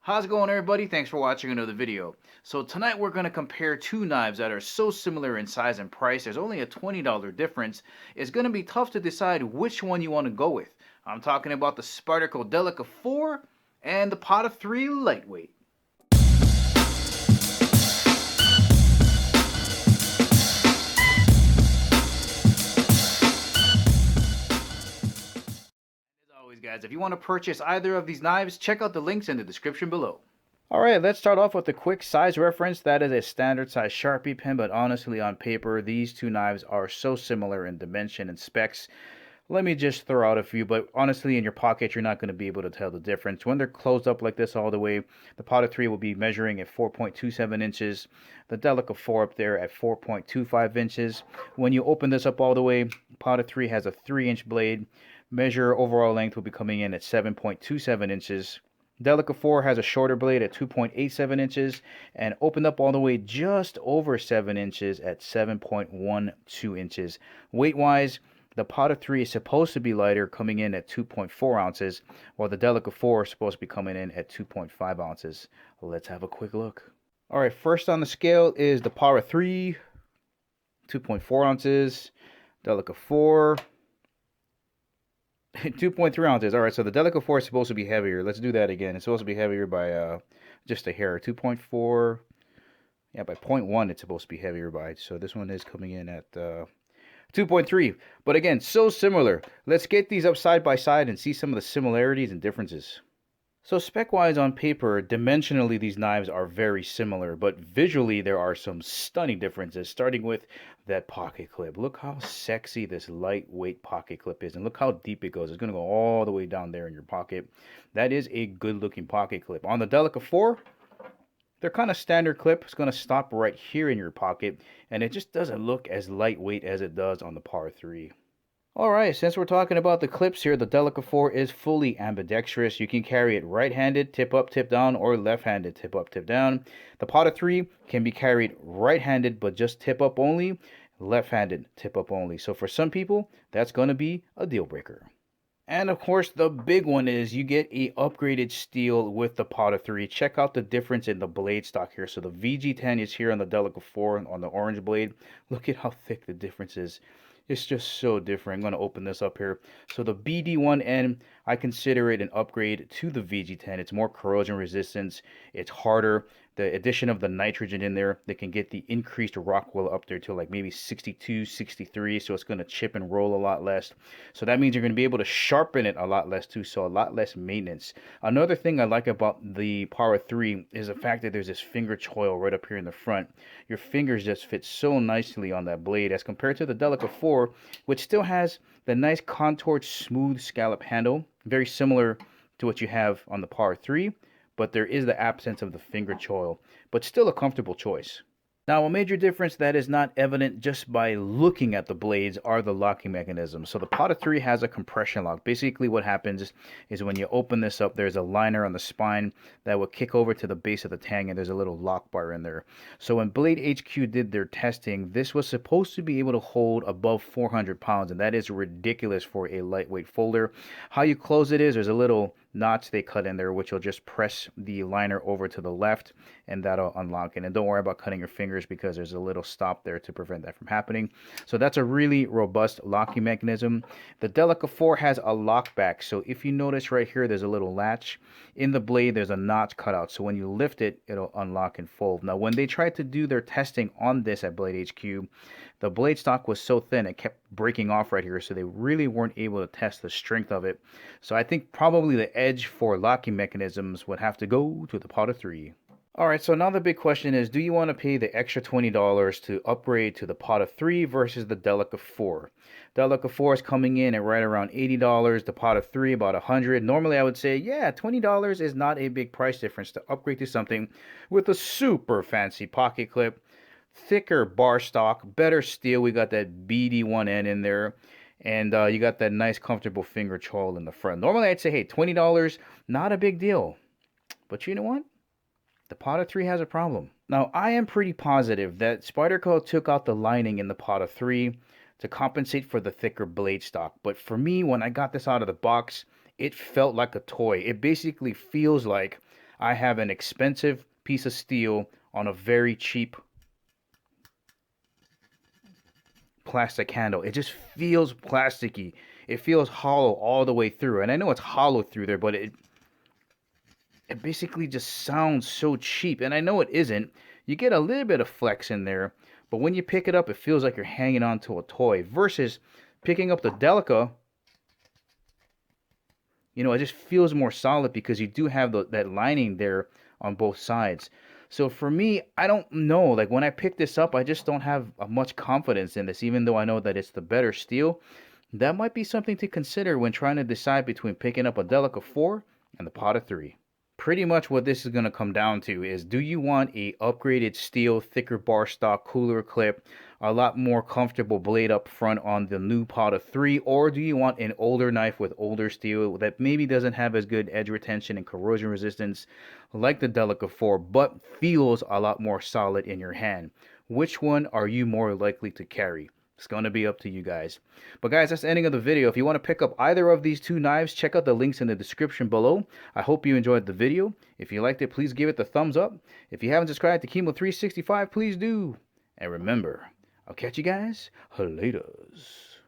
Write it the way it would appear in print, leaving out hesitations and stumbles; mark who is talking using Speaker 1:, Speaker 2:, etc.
Speaker 1: How's it going, everybody? Thanks for watching another video. So tonight we're going to compare two knives that are so similar in size and price. There's only a $20 difference. It's going to be tough to decide which one you want to go with. I'm talking about the Spyderco Delica 4 and the Pot of 3 Lightweight. Guys, if you want to purchase either of these knives, check out the links in the description below. Alright, let's start off with a quick size reference. That is a standard size Sharpie pen, but honestly on paper these two knives are so similar in dimension and specs. Let me just throw out a few, but honestly in your pocket you're not going to be able to tell the difference. When they're closed up like this all the way, the Pot of 3 will be measuring at 4.27 inches, the Delica 4 up there at 4.25 inches. When you open this up all the way, Pot of 3 has a 3-inch blade. Measure overall length will be coming in at 7.27 inches. Delica 4 has a shorter blade at 2.87 inches and opened up all the way just over 7 inches at 7.12 inches. Weight-wise, the Pot of 3 is supposed to be lighter, coming in at 2.4 ounces, while the Delica 4 is supposed to be coming in at 2.5 ounces. Let's have a quick look. Alright, first on the scale is the Pot of 3, 2.4 ounces, Delica 4, 2.3 ounces. All right, so the Delica 4 is supposed to be heavier. Let's do that again. It's supposed to be heavier by just a hair. 2.4, yeah, by 0.1 it's supposed to be heavier by. So this one is coming in at 2.3. But again, so similar. Let's get these up side by side and see some of the similarities and differences. So spec-wise on paper, dimensionally these knives are very similar, but visually there are some stunning differences, starting with that pocket clip. Look how sexy this lightweight pocket clip is, and look how deep it goes. It's going to go all the way down there in your pocket. That is a good-looking pocket clip. On the Delica 4, they're kind of standard clip. It's going to stop right here in your pocket, and it just doesn't look as lightweight as it does on the Par 3. Alright, since we're talking about the clips here, the Delica 4 is fully ambidextrous. You can carry it right-handed, tip up, tip down, or left-handed, tip up, tip down. The Pot of 3 can be carried right-handed, but just tip up only, left-handed, tip up only. So for some people, that's going to be a deal breaker. And of course, the big one is you get a upgraded steel with the Pot of 3. Check out the difference in the blade stock here. So the VG10 is here on the Delica 4 on the orange blade. Look at how thick the difference is. It's just so different. I'm going to open this up here. So the BD1N, I consider it an upgrade to the VG10. It's more corrosion resistance. It's harder. The addition of the nitrogen in there, they can get the increased Rockwell up there to like maybe 62, 63. So it's going to chip and roll a lot less. So that means you're going to be able to sharpen it a lot less too. So a lot less maintenance. Another thing I like about the Power 3 is the fact that there's this finger choil right up here in the front. Your fingers just fit so nicely on that blade as compared to the Delica 4, which still has the nice contoured smooth scallop handle, very similar to what you have on the Par 3, but there is the absence of the finger choil, but still a comfortable choice. Now, a major difference that is not evident just by looking at the blades are the locking mechanisms. So the Pot of 3 has a compression lock. Basically what happens is when you open this up, there's a liner on the spine that will kick over to the base of the tang, and there's a little lock bar in there. So when Blade HQ did their testing, this was supposed to be able to hold above 400 pounds, and that is ridiculous for a lightweight folder. How you close it is there's a little notch they cut in there, which will just press the liner over to the left, and that'll unlock it. And don't worry about cutting your fingers because there's a little stop there to prevent that from happening. So that's a really robust locking mechanism. The Delica 4 has a lock back. So if you notice right here, there's a little latch. In the blade, there's a notch cut out. So when you lift it, it'll unlock and fold. Now, when they tried to do their testing on this at Blade HQ, the blade stock was so thin it kept breaking off right here, so they really weren't able to test the strength of it. So I think probably the edge for locking mechanisms would have to go to the Pot of 3. Alright, so now the big question is, do you want to pay the extra $20 to upgrade to the Pot of 3 versus the Delica 4? Delica 4 is coming in at right around $80, the Pot of 3 about $100. Normally I would say, yeah, $20 is not a big price difference to upgrade to something with a super fancy pocket clip, thicker bar stock, better steel. We got that BD1N in there, and you got that nice comfortable finger choil in the front. Normally I'd say, hey, $20, not a big deal. But you know what? The Pot of 3 has a problem. Now, I am pretty positive that Spyderco took out the lining in the Pot of 3 to compensate for the thicker blade stock. But for me, when I got this out of the box, it felt like a toy. It basically feels like I have an expensive piece of steel on a very cheap plastic handle. It just feels plasticky. It feels hollow all the way through. And I know it's hollow through there, but it basically just sounds so cheap. And I know it isn't. You get a little bit of flex in there, but when you pick it up, it feels like you're hanging on to a toy. Versus picking up the Delica, you know, it just feels more solid because you do have that lining there on both sides. So for me, I don't know. Like when I pick this up, I just don't have much confidence in this, even though I know that it's the better steel. That might be something to consider when trying to decide between picking up a Delica 4 and the Pot of 3. Pretty much what this is going to come down to is, do you want a upgraded steel, thicker bar stock, cooler clip, a lot more comfortable blade up front on the new Pot of 3, or do you want an older knife with older steel that maybe doesn't have as good edge retention and corrosion resistance like the Delica 4, but feels a lot more solid in your hand? Which one are you more likely to carry? It's going to be up to you guys. But guys, that's the ending of the video. If you want to pick up either of these two knives, check out the links in the description below. I hope you enjoyed the video. If you liked it, please give it the thumbs up. If you haven't subscribed to Chemo365, please do. And remember, I'll catch you guys laters.